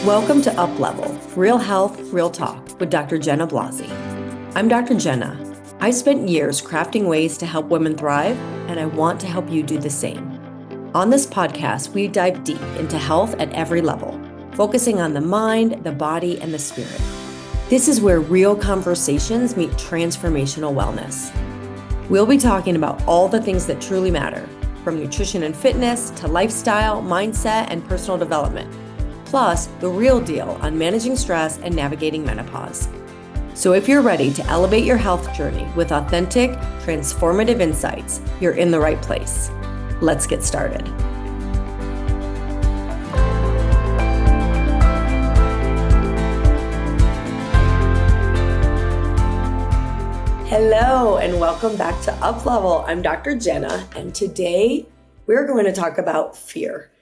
Welcome to Up Level, Real Health, Real Talk with Dr. Jenna Blasi. I'm Dr. Jenna. I spent years crafting ways to help women thrive, and I want to help you do the same. On this podcast, we dive deep into health at every level, focusing on the mind, the body, and the spirit. This is where real conversations meet transformational wellness. We'll be talking about all the things that truly matter, from nutrition and fitness to lifestyle, mindset, and personal development. Plus, the real deal on managing stress and navigating menopause. So if you're ready to elevate your health journey with authentic, transformative insights, you're in the right place. Let's get started. Hello, and welcome back to Up Level. I'm Dr. Jenna, and today we're going to talk about fear.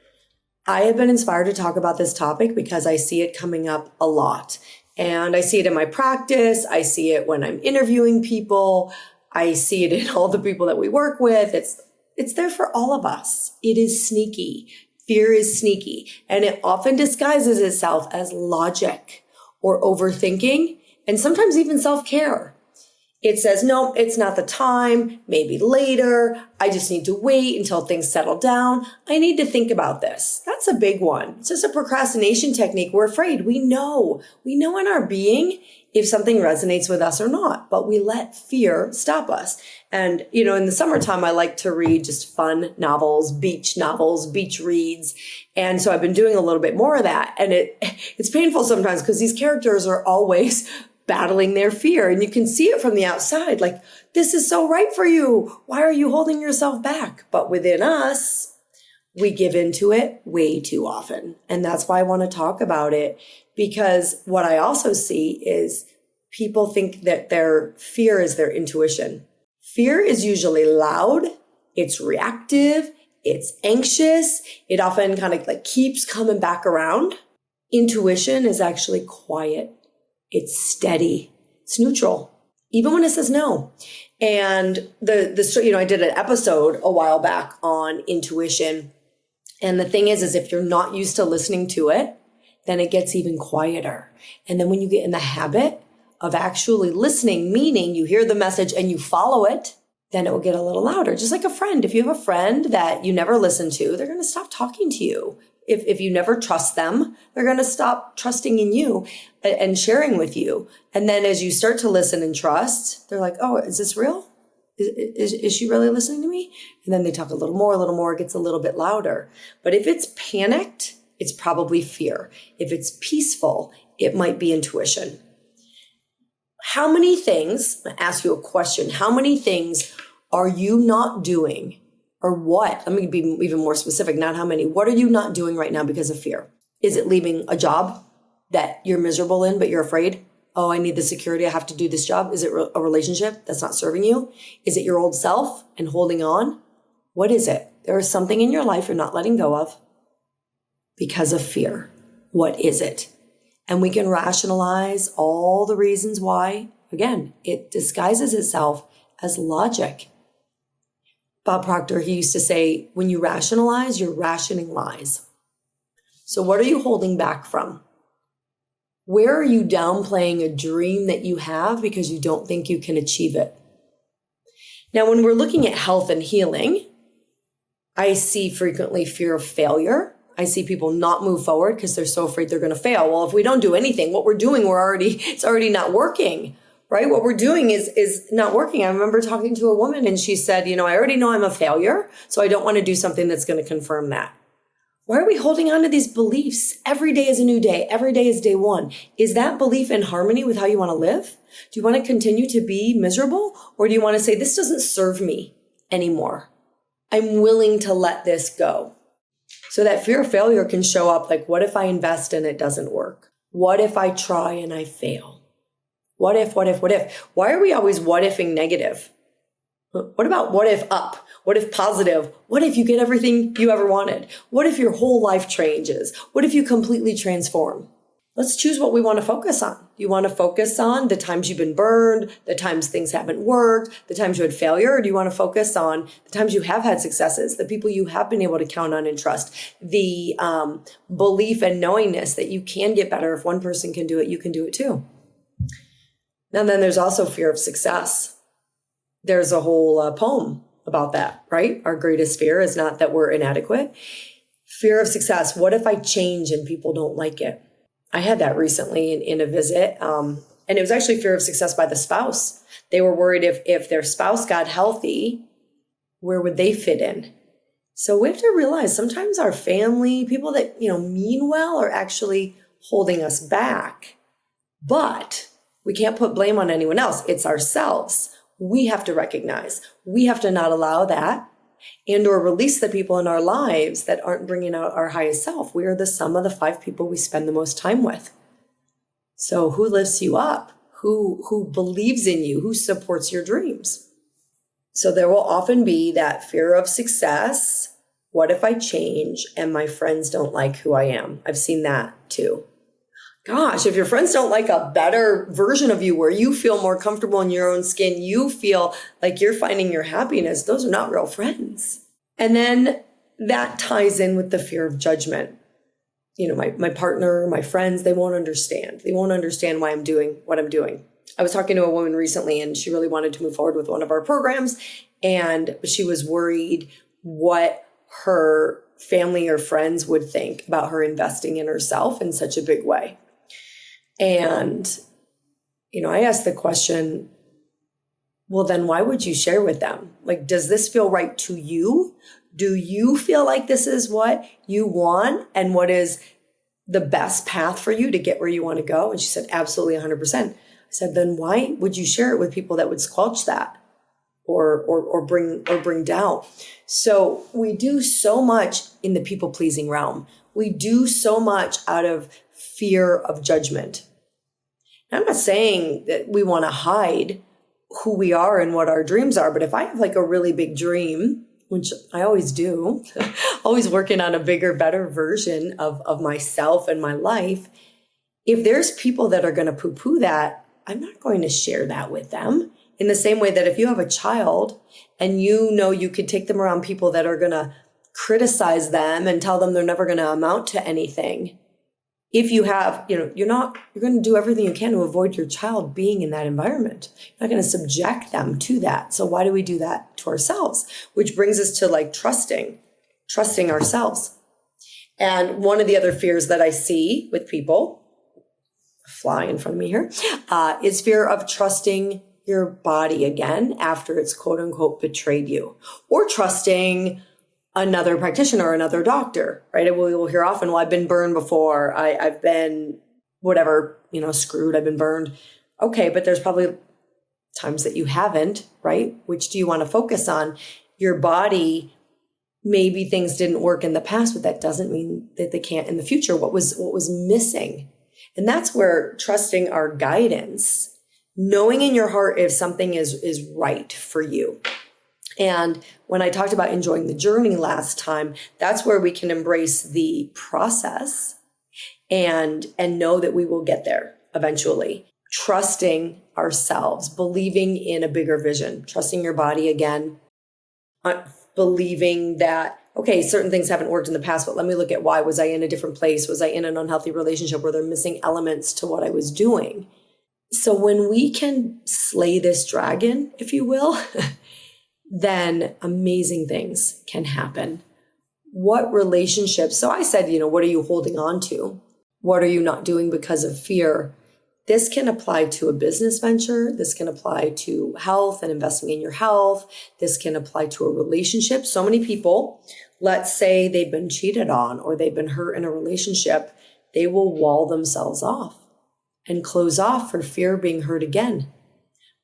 I have been inspired to talk about this topic because I see it coming up a lot. And I see it in my practice. I see it when I'm interviewing people. I see it in all the people that we work with. It's there for all of us. It is sneaky. Fear is sneaky. And it often disguises itself as logic or overthinking and sometimes even self-care. It says, no, it's not the time, maybe later. I just need to wait until things settle down. I need to think about this. That's a big one. It's just a procrastination technique. We're afraid. We know in our being if something resonates with us or not, but we let fear stop us. And, in the summertime, I like to read just fun novels, beach reads. And so I've been doing a little bit more of that. And it's painful sometimes because these characters are always battling their fear. And you can see it from the outside, like, this is so right for you. Why are you holding yourself back? But within us, we give into it way too often. And that's why I want to talk about it, because what I also see is people think that their fear is their intuition. Fear is usually loud. It's reactive. It's anxious. It often kind of like keeps coming back around. Intuition is actually quiet. It's steady. It's neutral, even when it says no. And I did an episode a while back on intuition. And the thing is if you're not used to listening to it, then it gets even quieter. And then when you get in the habit of actually listening, meaning you hear the message and you follow it, then it will get a little louder. Just like a friend. If you have a friend that you never listen to, they're going to stop talking to you. If you never trust them, they're going to stop trusting in you and sharing with you. And then as you start to listen and trust, they're like, oh, is this real? Is she really listening to me? And then they talk a little more, it gets a little bit louder. But if it's panicked, it's probably fear. If it's peaceful, it might be intuition. How many things, I'm going to ask you a question, how many things are you not doing? Or what? Let me be even more specific, not how many. What are you not doing right now because of fear? Is it leaving a job that you're miserable in, but you're afraid? Oh, I need the security. I have to do this job. Is it a relationship that's not serving you? Is it your old self and holding on? What is it? There is something in your life you're not letting go of because of fear. What is it? And we can rationalize all the reasons why. Again, it disguises itself as logic. Bob Proctor, he used to say, when you rationalize, you're rationing lies. So what are you holding back from? Where are you downplaying a dream that you have because you don't think you can achieve it? Now, when we're looking at health and healing, I see frequently fear of failure. I see people not move forward because they're so afraid they're going to fail. Well, if we don't do anything, what we're doing, it's already not working. Right? What we're doing is not working. I remember talking to a woman and she said, I already know I'm a failure, so I don't want to do something that's going to confirm that. Why are we holding on to these beliefs? Every day is a new day. Every day is day one. Is that belief in harmony with how you want to live? Do you want to continue to be miserable? Or do you want to say, this doesn't serve me anymore? I'm willing to let this go. So that fear of failure can show up like, what if I invest and it doesn't work? What if I try and I fail? What if? Why are we always what-ifing negative? What about what if up? What if positive? What if you get everything you ever wanted? What if your whole life changes? What if you completely transform? let's choose what we want to focus on. Do you want to focus on the times you've been burned, the times things haven't worked, the times you had failure, or do you want to focus on the times you have had successes, the people you have been able to count on and trust, the belief and knowingness that you can get better. If one person can do it, you can do it too. And then there's also fear of success. There's a whole poem about that, right? Our greatest fear is not that we're inadequate. Fear of success. What if I change and people don't like it? I had that recently in a visit. And it was actually fear of success by the spouse. They were worried if their spouse got healthy, where would they fit in? So we have to realize sometimes our family, people that, mean well, are actually holding us back. But we can't put blame on anyone else. It's ourselves. We have to recognize. We have to not allow that and or release the people in our lives that aren't bringing out our highest self. We are the sum of the 5 people we spend the most time with. So who lifts you up? Who believes in you? Who supports your dreams? So there will often be that fear of success. What if I change and my friends don't like who I am? I've seen that too. Gosh, if your friends don't like a better version of you where you feel more comfortable in your own skin, you feel like you're finding your happiness, those are not does. And then that ties in with the fear of judgment. My partner, my friends, they won't understand. They won't understand why I'm doing what I'm doing. I was talking to a woman recently and she really wanted to move forward with one of our programs. And she was worried what her family or friends would think about her investing in herself in such a big way. And, I asked the question, well, then why would you share with them? Like, does this feel right to you? Do you feel like this is what you want and what is the best path for you to get where you want to go? And she said, absolutely 100%. I said, then why would you share it with people that would squelch that or bring doubt? So we do so much in the people pleasing realm. We do so much out of fear of judgment. And I'm not saying that we want to hide who we are and what our dreams are, but if I have like a really big dream, which I always do, always working on a bigger, better version of myself and my life, if there's people that are going to poo-poo that, I'm not going to share that with them. In the same way that if you have a child and you could take them around people that are going to criticize them and tell them they're never going to amount to anything. If you have, you're going to do everything you can to avoid your child being in that environment. You're not going to subject them to that. So why do we do that to ourselves? Which brings us to like trusting ourselves. And one of the other fears that I see with people, fly in front of me here, is fear of trusting your body again after it's quote unquote betrayed you, or trusting another practitioner or another doctor, right? We will hear often, well, I've been burned before. I've been whatever, screwed. I've been burned. Okay, but there's probably times that you haven't, right? Which do you want to focus on? Your body, maybe things didn't work in the past, but that doesn't mean that they can't in the future. What was missing? And that's where trusting our guidance, knowing in your heart if something is right for you. And when I talked about enjoying the journey last time, that's where we can embrace the process and know that we will get there eventually. Trusting ourselves, believing in a bigger vision, trusting your body again, believing that, okay, certain things haven't worked in the past, but let me look at why. Was I in a different place? Was I in an unhealthy relationship? Were there missing elements to what I was doing? So when we can slay this dragon, if you will, then amazing things can happen. What relationships? So I said, what are you holding on to? What are you not doing because of fear? This can apply to a business venture. This can apply to health and investing in your health. This can apply to a relationship. So many people, let's say they've been cheated on or they've been hurt in a relationship, they will wall themselves off and close off for fear of being hurt again.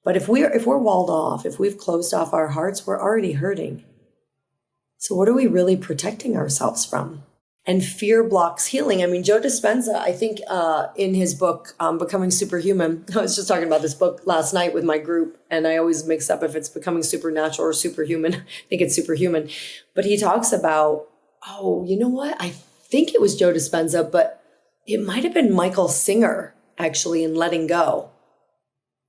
But if we're walled off, if we've closed off our hearts, we're already hurting. So what are we really protecting ourselves from? And fear blocks healing. I mean, Joe Dispenza, I think in his book, Becoming Superhuman, I was just talking about this book last night with my group, and I always mix up if it's Becoming Supernatural or Superhuman. I think it's Superhuman. But he talks about, you know what? I think it was Joe Dispenza, but It might have been Michael Singer, actually, in Letting Go.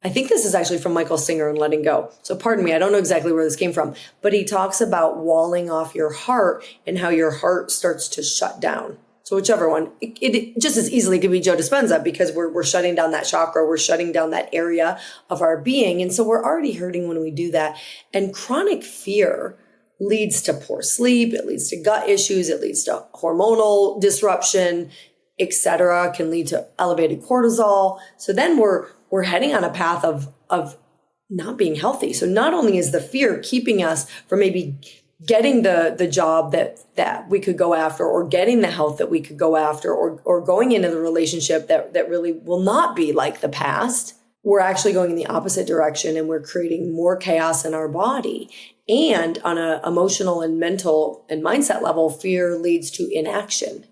I think this is actually from Michael Singer in Letting Go. So pardon me, I don't know exactly where this came from, but he talks about walling off your heart and how your heart starts to shut down. So whichever one, it just as easily could be Joe Dispenza, because we're shutting down that chakra, we're shutting down that area of our being. And so we're already hurting when we do that. And chronic fear leads to poor sleep, it leads to gut issues, it leads to hormonal disruption, etc., can lead to elevated cortisol. So then we're heading on a path of not being healthy. So not only is the fear keeping us from maybe getting the job that we could go after, or getting the health that we could go after, or going into the relationship that really will not be like the past, we're actually going in the opposite direction, and we're creating more chaos in our body. And on an emotional and mental and mindset level, fear leads to inaction.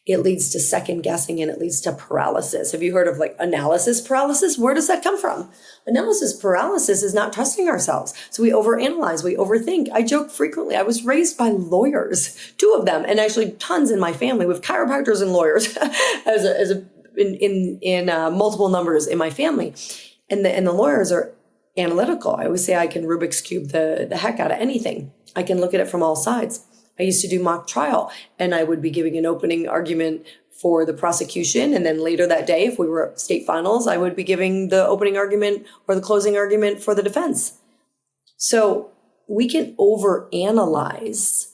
It leads to second guessing, and it leads to paralysis. Have you heard of like analysis paralysis? Where does that come from? Analysis paralysis is not trusting ourselves. So we overanalyze, we overthink. I joke frequently. I was raised by lawyers, 2 of them, and actually tons in my family with chiropractors and lawyers in multiple numbers in my family. And the lawyers are analytical. I always say I can Rubik's Cube the heck out of anything. I can look at it from all sides. I used to do mock trial, and I would be giving an opening argument for the prosecution. And then later that day, if we were at state finals, I would be giving the opening argument or the closing argument for the defense. So we can overanalyze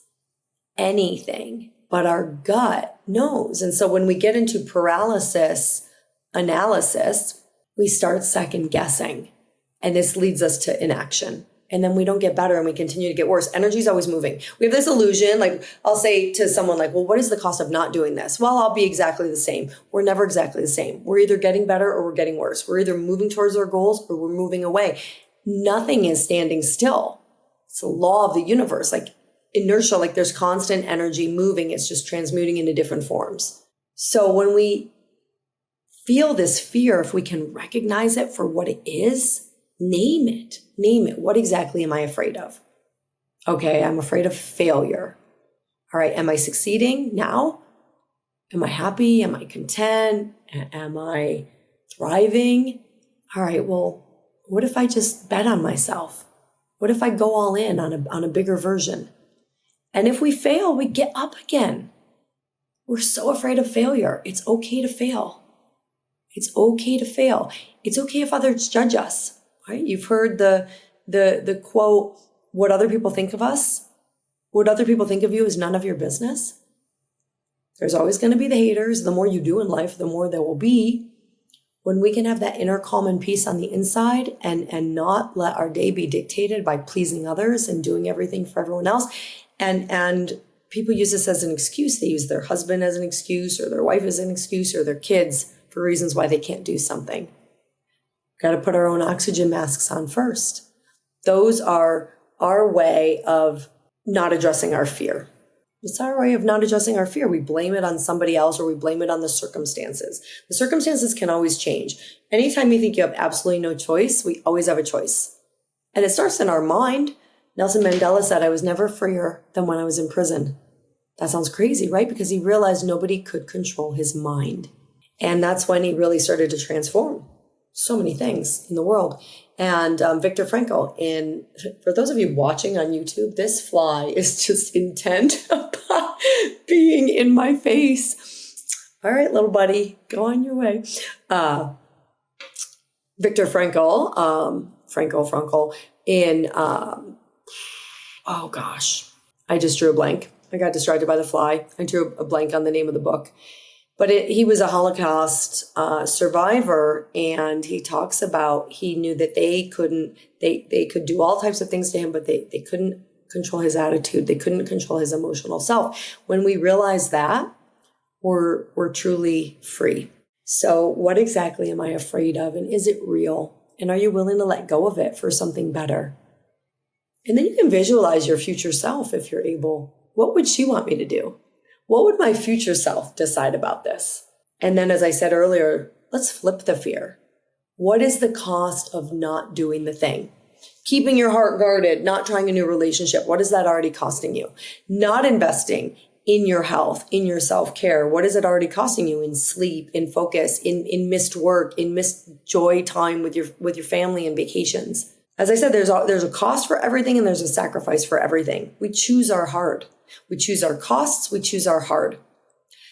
anything, but our gut knows. And so when we get into paralysis analysis, we start second guessing, and this leads us to inaction. And then we don't get better, and we continue to get worse. Energy is always moving. We have this illusion, like I'll say to someone like, well, what is the cost of not doing this? Well, I'll be exactly the same. We're never exactly the same. We're either getting better or we're getting worse. We're either moving towards our goals or we're moving away. Nothing is standing still. It's the law of the universe, like inertia, like there's constant energy moving. It's just transmuting into different forms. So when we feel this fear, if we can recognize it for what it is, name it. Name it. What exactly am I afraid of? Okay, I'm afraid of failure. All right, am I succeeding now? Am I happy? Am I content? Am I thriving? All right, well, what if I just bet on myself? What if I go all in on a bigger version? And if we fail, we get up again. We're so afraid of failure. It's okay to fail. It's okay to fail. It's okay if others judge us. Right? You've heard the quote, what other people think of us, what other people think of you is none of your business. There's always going to be the haters. The more you do in life, the more there will be. When we can have that inner calm and peace on the inside and not let our day be dictated by pleasing others and doing everything for everyone else. And people use this as an excuse. They use their husband as an excuse, or their wife as an excuse, or their kids for reasons why they can't do something. Got to put our own oxygen masks on first. Those are our way of not addressing our fear. It's our way of not addressing our fear. We blame it on somebody else, or we blame it on the circumstances. The circumstances can always change. Anytime you think you have absolutely no choice, we always have a choice. And it starts in our mind. Nelson Mandela said, I was never freer than when I was in prison. That sounds crazy, right? Because he realized nobody could control his mind. And that's when he really started to transform so many things in the world. And Viktor Frankl, for those of you watching on YouTube, this fly is just intent upon being in my face. All right, little buddy, go on your way. Viktor Frankl, Frankl in, oh gosh, I just drew a blank. I got distracted by the fly. I drew a blank on the name of the book. But he was a Holocaust survivor, and he talks about he knew that they could do all types of things to him, but they couldn't control his attitude. They couldn't control his emotional self. When we realize that, we're truly free. So what exactly am I afraid of, and is it real? And are you willing to let go of it for something better? And then you can visualize your future self if you're able. What would she want me to do? What would my future self decide about this? And then, as I said earlier, let's flip the fear. What is the cost of not doing the thing? Keeping your heart guarded, not trying a new relationship. What is that already costing you? Not investing in your health, in your self-care? What is it already costing you in sleep, in focus, in missed work, in missed joy time with your family and vacations? As I said, there's a cost for everything and there's a sacrifice for everything. We choose our hard. We choose our costs. We choose our hard.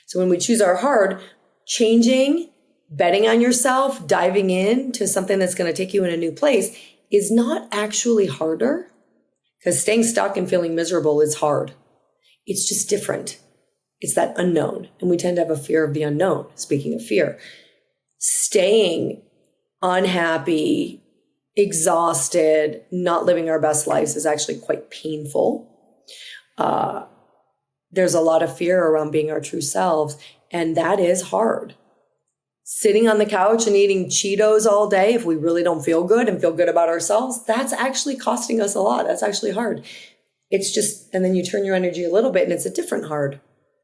So when we choose our hard, changing, betting on yourself, diving into something that's going to take you in a new place is not actually harder, because staying stuck and feeling miserable is hard. It's just different. It's that unknown. And we tend to have a fear of the unknown. Speaking of fear, staying unhappy, exhausted, not living our best lives is actually quite painful. There's a lot of fear around being our true selves, and that is hard. Sitting on the couch and eating Cheetos all day, if we really don't feel good and feel good about ourselves, that's actually costing us a lot. That's actually hard. It's just, and then you turn your energy a little bit and it's a different hard.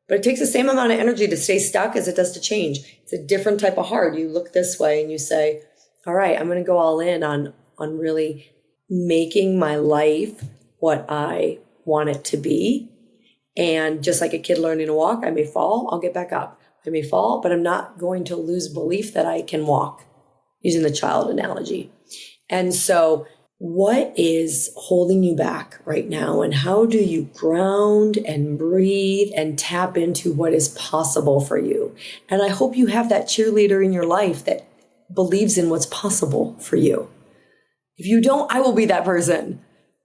But it takes the same amount of energy to stay stuck as it does to change. It's a different type of hard. You look this way and you say, all right, I'm going to go all in on really making my life what I want it to be. And just like a kid learning to walk, I may fall, I'll get back up. I may fall, but I'm not going to lose belief that I can walk, using the child analogy. And so what is holding you back right now? And how do you ground and breathe and tap into what is possible for you? And I hope you have that cheerleader in your life that believes in what's possible for you. If you don't, I will be that person.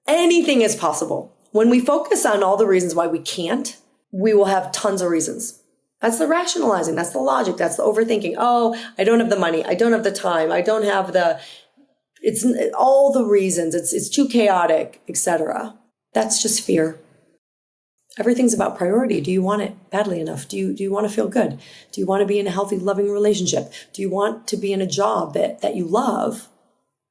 Anything is possible. When we focus on all the reasons why we can't, we will have tons of reasons. That's the rationalizing. That's the logic. That's the overthinking. Oh, I don't have the money. I don't have the time. I don't have it's all the reasons. It's too chaotic, etc. That's just fear. Everything's about priority. Do you want it badly enough? Do you want to feel good? Do you want to be in a healthy, loving relationship? Do you want to be in a job that you love?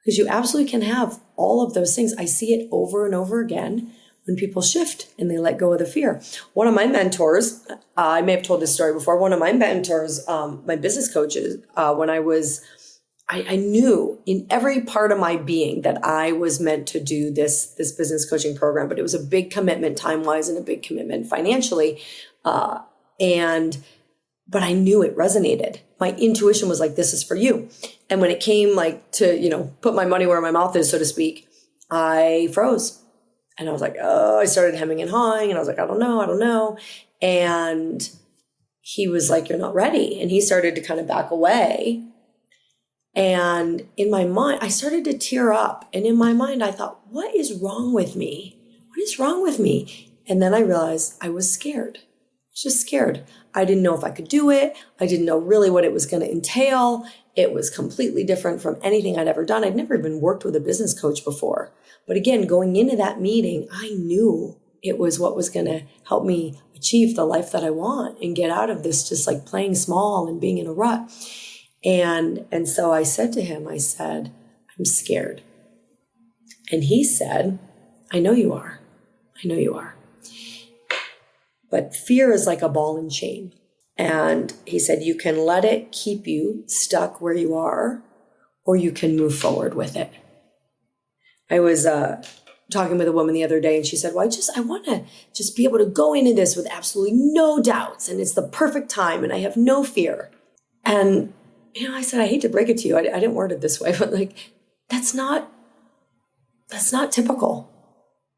Because you absolutely can have all of those things. I see it over and over again when people shift and they let go of the fear. One of my mentors, I may have told this story before, one of my mentors, my business coaches, when I knew in every part of my being that I was meant to do this business coaching program, but it was a big commitment time-wise and a big commitment financially. But I knew it resonated. My intuition was like, this is for you. And when it came like to, put my money where my mouth is, so to speak, I froze. And I was like, I started hemming and hawing. And I was like, I don't know. And he was like, you're not ready. And he started to kind of back away. And in my mind, I started to tear up. And in my mind, I thought, what is wrong with me? What is wrong with me? And then I realized I was scared. I was just scared. I didn't know if I could do it. I didn't know really what it was going to entail. It was completely different from anything I'd ever done. I'd never even worked with a business coach before. But again, going into that meeting, I knew it was what was going to help me achieve the life that I want and get out of this just like playing small and being in a rut. And so I said to him, I said, I'm scared. And he said, I know you are. I know you are. But fear is like a ball and chain. And he said, you can let it keep you stuck where you are, or you can move forward with it. I was talking with a woman the other day, and she said, well, I want to just be able to go into this with absolutely no doubts. And it's the perfect time. And I have no fear. And, I said, I hate to break it to you. I didn't word it this way, but that's not typical.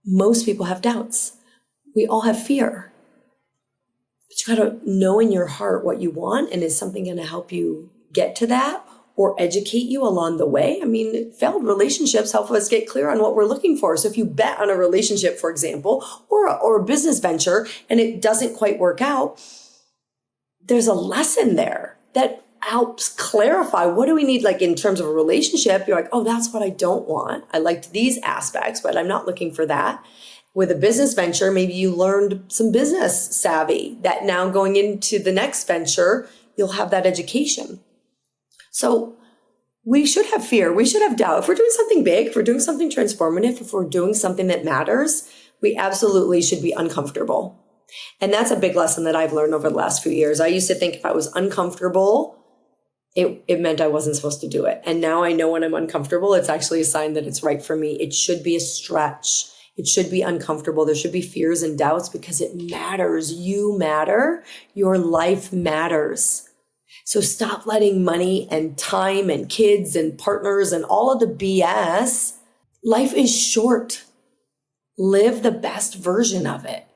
Most people have doubts. We all have fear. But you got to know in your heart what you want, and is something going to help you get to that or educate you along the way? Failed relationships help us get clear on what we're looking for. So if you bet on a relationship, for example, or a business venture, and it doesn't quite work out, there's a lesson there that helps clarify what do we need, like in terms of a relationship. You're like, oh, that's what I don't want. I liked these aspects, but I'm not looking for that. With a business venture, maybe you learned some business savvy that now going into the next venture, you'll have that education. So we should have fear. We should have doubt. If we're doing something big, if we're doing something transformative, if we're doing something that matters, we absolutely should be uncomfortable. And that's a big lesson that I've learned over the last few years. I used to think if I was uncomfortable, it meant I wasn't supposed to do it. And now I know when I'm uncomfortable, it's actually a sign that it's right for me. It should be a stretch. It should be uncomfortable. There should be fears and doubts because it matters. You matter. Your life matters. So stop letting money and time and kids and partners and all of the BS. Life is short. Live the best version of it.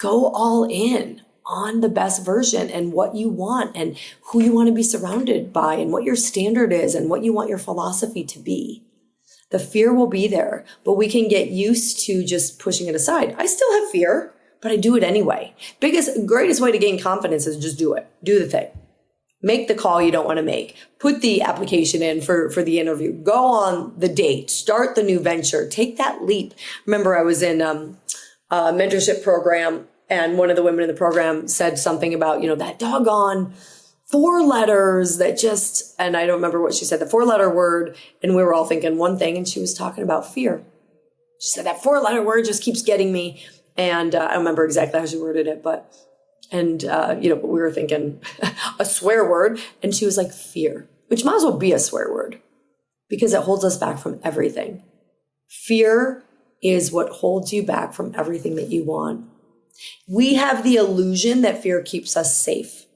Go all in on the best version and what you want and who you want to be surrounded by and what your standard is and what you want your philosophy to be. The fear will be there, but we can get used to just pushing it aside. I still have fear, but I do it anyway. Greatest way to gain confidence is just do it. Do the thing. Make the call you don't want to make. Put the application in for the interview. Go on the date. Start the new venture. Take that leap. Remember, I was in a mentorship program, and one of the women in the program said something about, that doggone 4 letters that just, and I don't remember what she said, the 4-letter word, and we were all thinking one thing, and she was talking about fear. She said that 4-letter word just keeps getting me, and I don't remember exactly how she worded it, but we were thinking a swear word, and she was like fear, which might as well be a swear word because it holds us back from everything. Fear is what holds you back from everything that you want. We have the illusion that fear keeps us safe.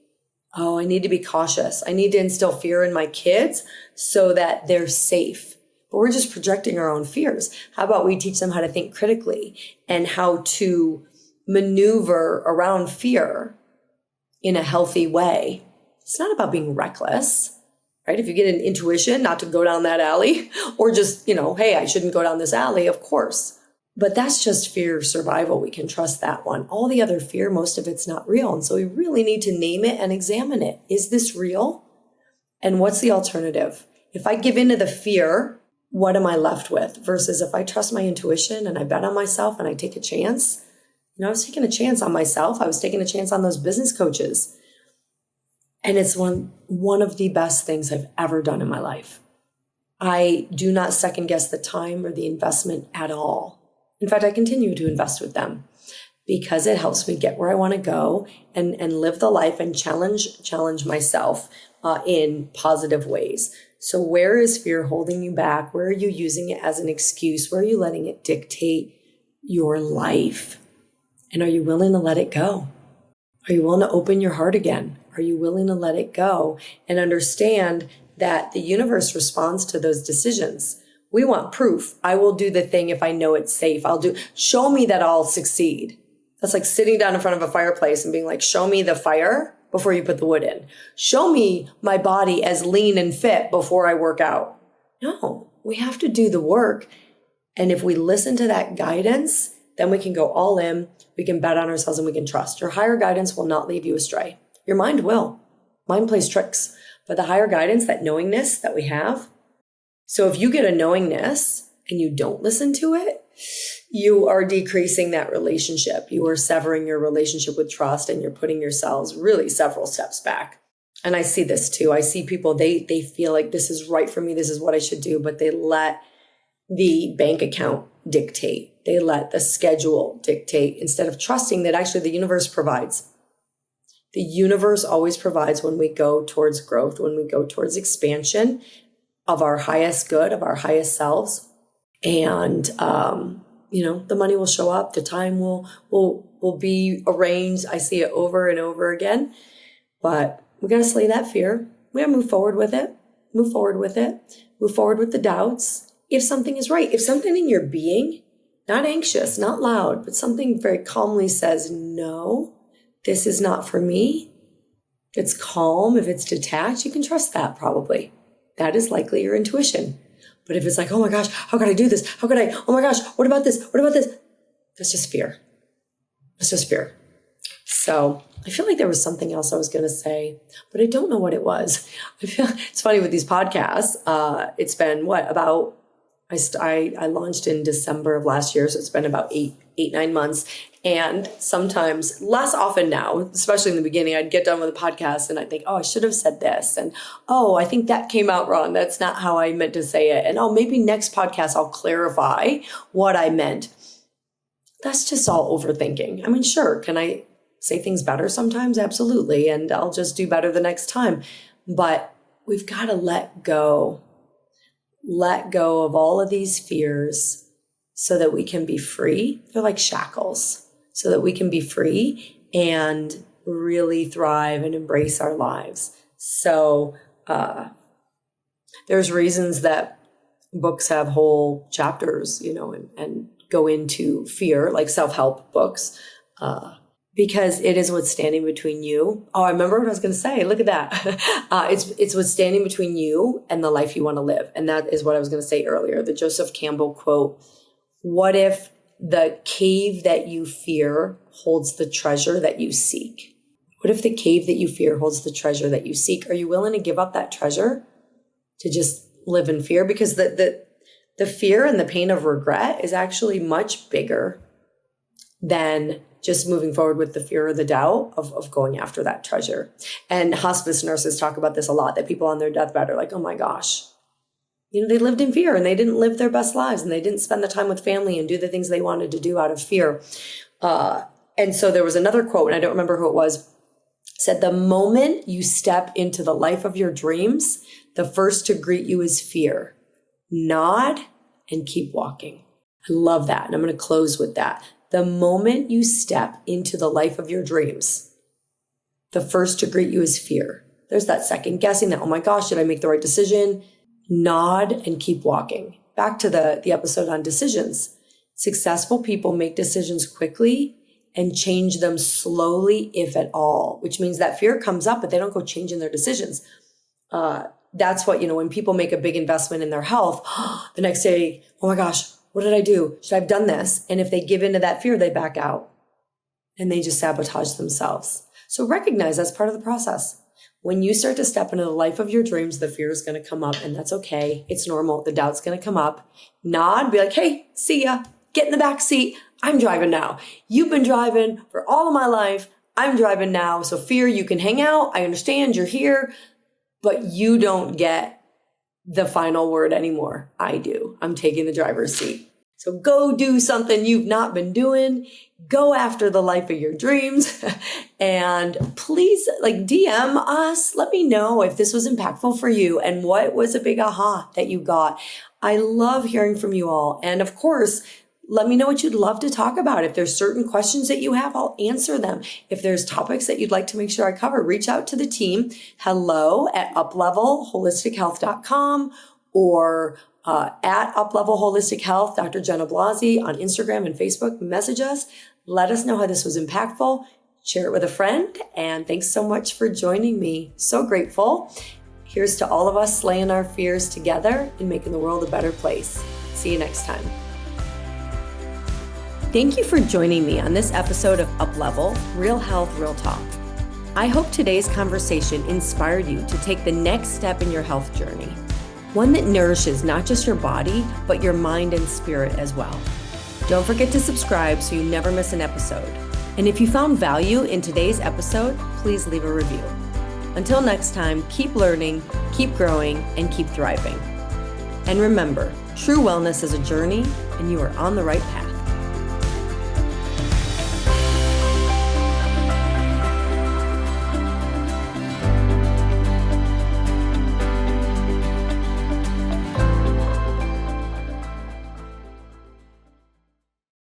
Oh, I need to be cautious. I need to instill fear in my kids so that they're safe. But we're just projecting our own fears. How about we teach them how to think critically and how to maneuver around fear in a healthy way? It's not about being reckless, right? If you get an intuition not to go down that alley or just, hey, I shouldn't go down this alley, of course. But that's just fear survival. We can trust that one. All the other fear, most of it's not real. And so we really need to name it and examine it. Is this real? And what's the alternative? If I give into the fear, what am I left with? Versus if I trust my intuition and I bet on myself and I take a chance. I was taking a chance on myself. I was taking a chance on those business coaches. And it's one of the best things I've ever done in my life. I do not second guess the time or the investment at all. In fact, I continue to invest with them because it helps me get where I want to go and live the life and challenge myself in positive ways. So where is fear holding you back? Where are you using it as an excuse? Where are you letting it dictate your life? And are you willing to let it go? Are you willing to open your heart again? Are you willing to let it go and understand that the universe responds to those decisions? We want proof. I will do the thing if I know it's safe. Show me that I'll succeed. That's like sitting down in front of a fireplace and being like, show me the fire before you put the wood in. Show me my body as lean and fit before I work out. No, we have to do the work. And if we listen to that guidance, then we can go all in. We can bet on ourselves and we can trust. Your higher guidance will not lead you astray. Your mind will. Mind plays tricks. But the higher guidance, that knowingness that we have. So if you get a knowingness and you don't listen to it, you are decreasing that relationship. You are severing your relationship with trust and you're putting yourselves really several steps back. And I see this too. I see people, they feel like this is right for me. This is what I should do. But they let the bank account dictate. They let the schedule dictate instead of trusting that actually the universe provides. The universe always provides when we go towards growth, when we go towards expansion of our highest good, of our highest selves. And, the money will show up. The time will be arranged. I see it over and over again. But we got to slay that fear. We got to move forward with it. Move forward with it. Move forward with the doubts. If something is right, if something in your being, not anxious, not loud, but something very calmly says, no, this is not for me. If it's calm, if it's detached, you can trust that probably. That is likely your intuition. But if it's like, oh my gosh, how could I do this? How could I, oh my gosh, what about this? What about this? That's just fear. That's just fear. So I feel like there was something else I was going to say, but I don't know what it was. I feel it's funny with these podcasts. It's been I launched in December of last year. So it's been about 9 months. And sometimes, less often now, especially in the beginning, I'd get done with a podcast and I'd think, oh, I should have said this. And, oh, I think that came out wrong. That's not how I meant to say it. And, oh, maybe next podcast I'll clarify what I meant. That's just all overthinking. I mean, sure. Can I say things better sometimes? Absolutely. And I'll just do better the next time. But we've got to let go of all of these fears so that we can be free. They're like shackles, so that we can be free and really thrive and embrace our lives. So there's reasons that books have whole chapters, and go into fear, like self-help books, because it is what's standing between you. Oh, I remember what I was going to say. Look at that. It's what's standing between you and the life you want to live. And that is what I was going to say earlier, the Joseph Campbell quote. What if the cave that you fear holds the treasure that you seek? What if the cave that you fear holds the treasure that you seek? Are you willing to give up that treasure to just live in fear? Because the fear and the pain of regret is actually much bigger than just moving forward with the fear or the doubt of going after that treasure. And hospice nurses talk about this a lot, that people on their deathbed are like, oh my gosh, they lived in fear and they didn't live their best lives and they didn't spend the time with family and do the things they wanted to do out of fear. And so there was another quote, and I don't remember who it was, said, the moment you step into the life of your dreams, the first to greet you is fear. Nod and keep walking. I love that. And I'm going to close with that. The moment you step into the life of your dreams, the first to greet you is fear. There's that second guessing that, oh my gosh, did I make the right decision? Nod and keep walking. Back to the episode on decisions. Successful people make decisions quickly and change them slowly, if at all, which means that fear comes up, but they don't go changing their decisions. That's what, when people make a big investment in their health, the next day, oh my gosh, what did I do? Should I have done this? And if they give into that fear, they back out and they just sabotage themselves. So recognize that's part of the process. When you start to step into the life of your dreams, the fear is going to come up, and that's okay. It's normal. The doubt's going to come up. Nod, be like, hey, see ya. Get in the back seat. I'm driving now. You've been driving for all of my life. I'm driving now. So fear, you can hang out. I understand you're here, but you don't get the final word anymore. I do. I'm taking the driver's seat. So go do something you've not been doing. Go after the life of your dreams. And please DM us. Let me know if this was impactful for you and what was a big aha that you got. I love hearing from you all. And of course, let me know what you'd love to talk about. If there's certain questions that you have, I'll answer them. If there's topics that you'd like to make sure I cover, reach out to the team. hello@uplevelholistichealth.com or at Uplevel Holistic Health, Dr. Jenna Blasi on Instagram and Facebook. Message us. Let us know how this was impactful. Share it with a friend. And thanks so much for joining me. So grateful. Here's to all of us slaying our fears together and making the world a better place. See you next time. Thank you for joining me on this episode of Uplevel, Real Health, Real Talk. I hope today's conversation inspired you to take the next step in your health journey, one that nourishes not just your body, but your mind and spirit as well. Don't forget to subscribe so you never miss an episode. And if you found value in today's episode, please leave a review. Until next time, keep learning, keep growing, and keep thriving. And remember, true wellness is a journey, and you are on the right path.